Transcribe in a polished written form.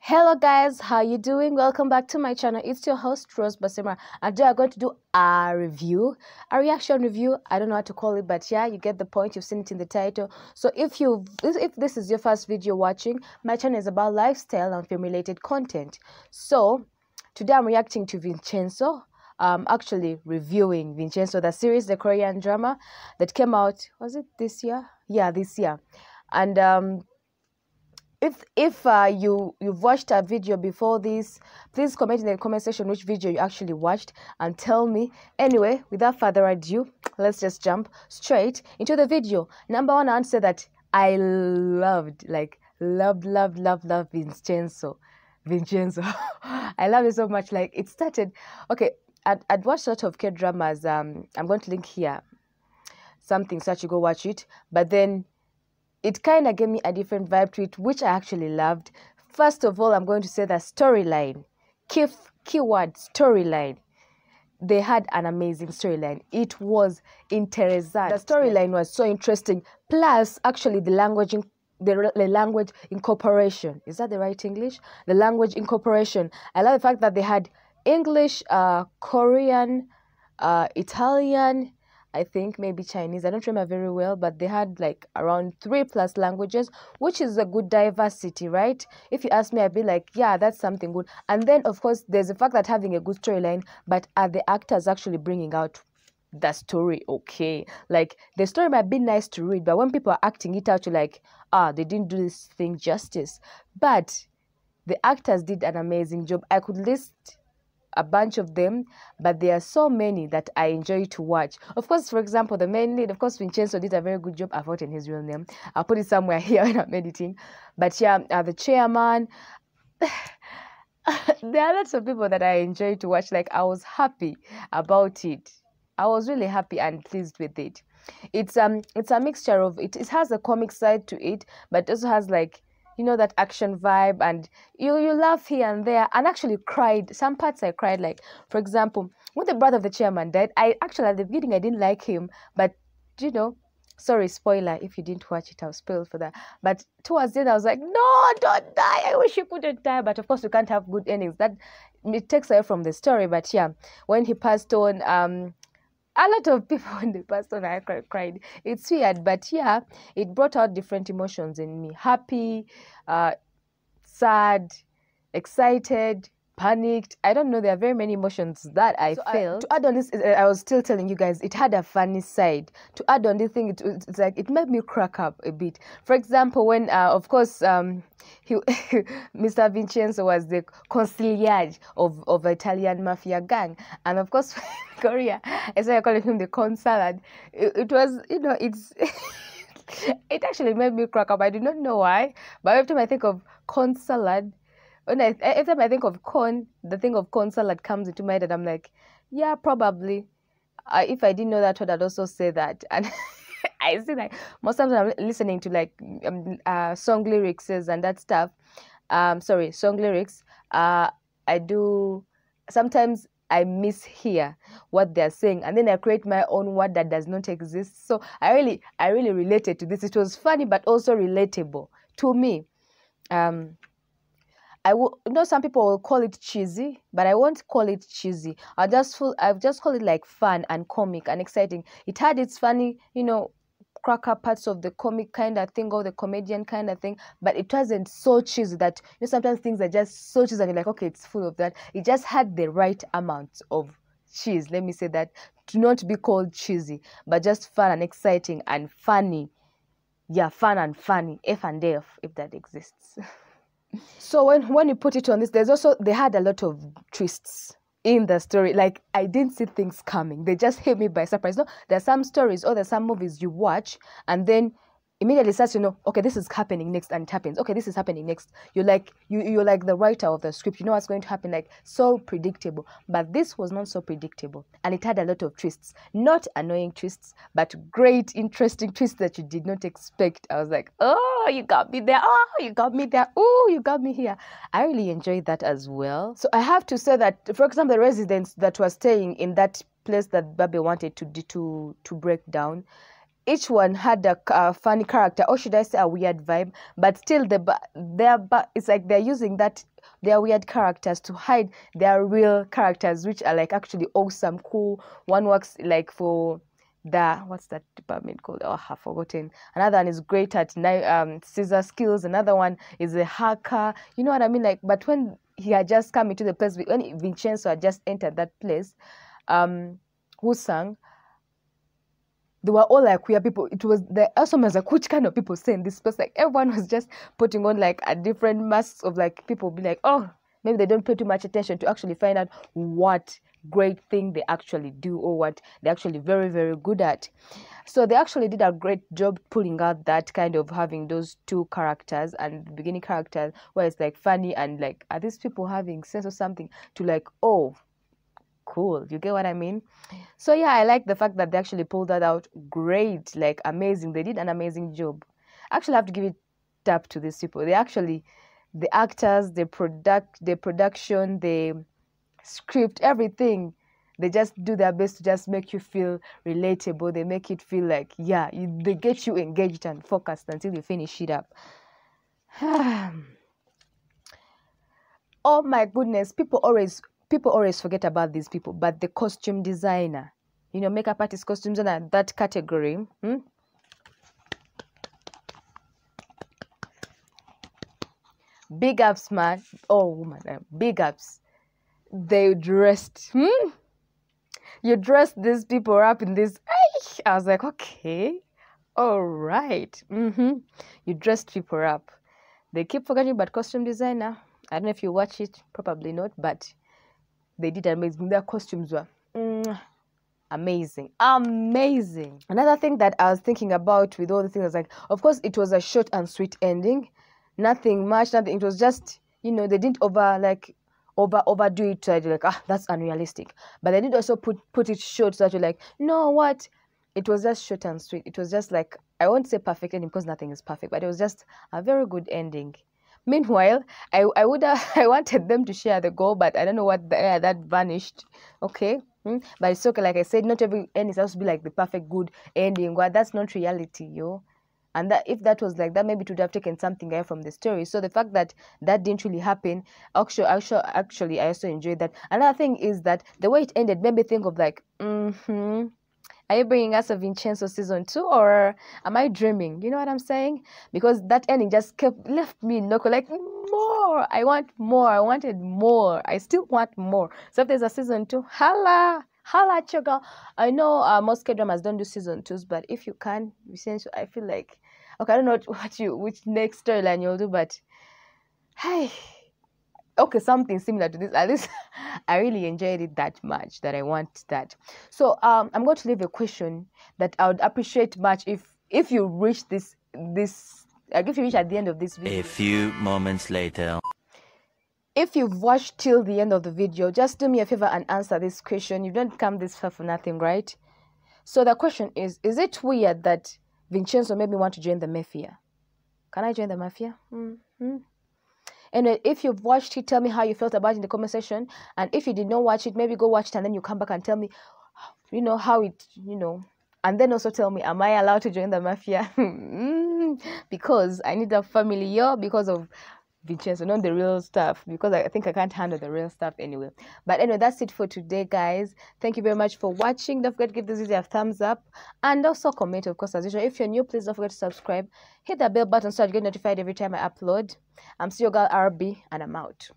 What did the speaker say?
Hello guys, how you doing? Welcome back to my channel. It's your host Rose Basema, and today I'm going to do a reaction review. I don't know how to call it, but yeah, you get the point. You've seen it in the title. So if this is your first video watching, my channel is about lifestyle and film related content. So today I'm reacting to Vincenzo. Actually reviewing Vincenzo, the series, the Korean drama that came out, was it this year? Yeah, this year. And if you've watched a video before this, please comment in the comment section which video you actually watched and tell me. Anyway, without further ado, let's just jump straight into the video. Number one, I want to say that I loved Vincenzo. I love it so much. Like, it started, okay, I'd watched a lot of K-dramas. I'm going to link here something so that you go watch it, but then it kind of gave me a different vibe to it, which I actually loved. First of all, I'm going to say the storyline. Keyword storyline. They had an amazing storyline. It was interesting. The storyline was so interesting. Plus, actually, the language incorporation. Is that the right English? The language incorporation. I love the fact that they had English, Korean, Italian, I think maybe Chinese. I don't remember very well, but they had like around 3+ languages, which is a good diversity, right? If you ask me, I'd be like, yeah, that's something good. And then, of course, there's the fact that having a good storyline, but are the actors actually bringing out the story okay? Like, the story might be nice to read, but when people are acting it out, you're like, they didn't do this thing justice. But the actors did an amazing job. I could list a bunch of them, but there are so many that I enjoy to watch. Of course, for example, the main lead, of course, Vincenzo did a very good job. I've forgotten his real name. I'll put it somewhere here when I'm editing. But yeah, the chairman. There are lots of people that I enjoy to watch. Like, I was happy about it. I was really happy and pleased with it. It's a mixture of it. It has a comic side to it, but it also has, like, you know, that action vibe, and you laugh here and there, and actually cried. Some parts I cried, like, for example, when the brother of the chairman died, I actually, at the beginning, I didn't like him, but, you know, sorry, spoiler, if you didn't watch it, I'll spoil for that. But towards the end, I was like, no, don't die. I wish you couldn't die. But of course, you can't have good endings. That, it takes away from the story. But yeah, when he passed on, a lot of people, when they passed on, I cried. It's weird, but yeah, it brought out different emotions in me. Happy, sad, excited, panicked. I don't know, there are very many emotions that I felt. To add on this, I was still telling you guys, it had a funny side. To add on this thing, it's like, it made me crack up a bit. For example, when, of course, Mr. Vincenzo was the consigliere of Italian mafia gang. And of course, Korea, as I call him the con salad, it was, you know, it's... it actually made me crack up. I do not know why, but every time I think of con salad, every time I think of corn, the thing of corn salad comes into my head, and I'm like, yeah, probably. If I didn't know that word, I'd also say that. And I see, like, most times I'm listening to, like, song lyrics and that stuff. Song lyrics. I do sometimes I mishear what they're saying, and then I create my own word that does not exist. So I really related to this. It was funny, but also relatable to me. Some people will call it cheesy, but I won't call it cheesy. I've just call it like fun and comic and exciting. It had its funny, you know, cracker parts of the comic kind of thing or the comedian kind of thing, but it wasn't so cheesy that, you know, sometimes things are just so cheesy and you're like, okay, it's full of that. It just had the right amount of cheese, let me say that, to not be called cheesy, but just fun and exciting and funny. Yeah, fun and funny, F and F, if that exists. So when you put it on this, they had a lot of twists in the story. Like, I didn't see things coming. They just hit me by surprise. No, there's some stories or there's some movies you watch and then immediately starts to know, okay, this is happening next, and it happens. Okay, this is happening next. You're like the writer of the script. You know what's going to happen, like, so predictable. But this was not so predictable, and it had a lot of twists. Not annoying twists, but great, interesting twists that you did not expect. I was like, oh, you got me there. Oh, you got me there. Oh, you got me here. I really enjoyed that as well. So I have to say that, for example, the residents that were staying in that place that Babel wanted to break down, each one had a funny character, or should I say a weird vibe, but still it's like they're using their weird characters to hide their real characters, which are like actually awesome, cool. One works like for what's that department called? Oh, I've forgotten. Another one is great at scissor skills. Another one is a hacker. You know what I mean? Like, but when he had just come into the place, when Vincenzo had just entered that place, who sang? They were all like queer people. It was the awesome was like, which kind of people stay in this place? Like everyone was just putting on like a different masks of like people be like, oh, maybe they don't pay too much attention to actually find out what great thing they actually do or what they're actually very, very good at. So they actually did a great job pulling out that kind of having those two characters and the beginning characters where it's like funny and like, are these people having sense or something to like, oh, cool, you get what I mean? So yeah, I like the fact that they actually pulled that out great, like amazing. They did an amazing job. I actually have to give it tap to these people. They actually, the actors, the production, the script, everything, they just do their best to just make you feel relatable. They make it feel like, yeah, they get you engaged and focused until you finish it up. Oh my goodness, people always forget about these people, but the costume designer, you know, makeup artist, costume designer, that category. Big ups, man. Oh, woman, big ups. They dressed. You dressed these people up in this. I was like, okay, all right. You dressed people up. They keep forgetting about costume designer. I don't know if you watch it, probably not, but they did amazing. Their costumes were amazing. Another thing that I was thinking about with all the things was like, of course, it was a short and sweet ending. Nothing much, nothing. It was just, you know, they didn't overdo it. So you're like, that's unrealistic. But they did also put it short so that you're like, no, what? It was just short and sweet. It was just like, I won't say perfect ending because nothing is perfect, but it was just a very good ending. Meanwhile, I wanted them to share the goal, but I don't know what that vanished. Okay, but it's okay. Like I said, not every end is supposed to be like the perfect good ending. Well, that's not reality, yo. And that if that was like that, maybe it would have taken something away from the story. So the fact that that didn't really happen, actually, I also enjoyed that. Another thing is that the way it ended made me think of like, are you bringing us a Vincenzo season 2 or am I dreaming? You know what I'm saying? Because that ending just left me loco like more. I want more. I wanted more. I still want more. So if there's a season 2, holla at your girl. I know most Kdramas don't do season 2s, but if you can, Vincenzo, I feel like, okay, I don't know which next storyline you'll do, but hey. Okay, something similar to this. At least I really enjoyed it that much that I want that. So I'm going to leave a question that I would appreciate much if you reach if you reach at the end of this video. A few moments later. If you've watched till the end of the video, just do me a favor and answer this question. You don't come this far for nothing, right? So the question is it weird that Vincenzo made me want to join the mafia? Can I join the mafia? And if you've watched it, tell me how you felt about it in the comment section. And if you did not watch it, maybe go watch it and then you come back and tell me, you know, how it, you know. And then also tell me, am I allowed to join the mafia? Because I need a family here because of Vincenzo, not the real stuff. Because I think I can't handle the real stuff anyway. But anyway, that's it for today, guys. Thank you very much for watching. Don't forget to give this video a thumbs up. And also comment, of course, as usual. If you're new, please don't forget to subscribe. Hit that bell button so you get notified every time I upload. I'm still your girl RB, and I'm out.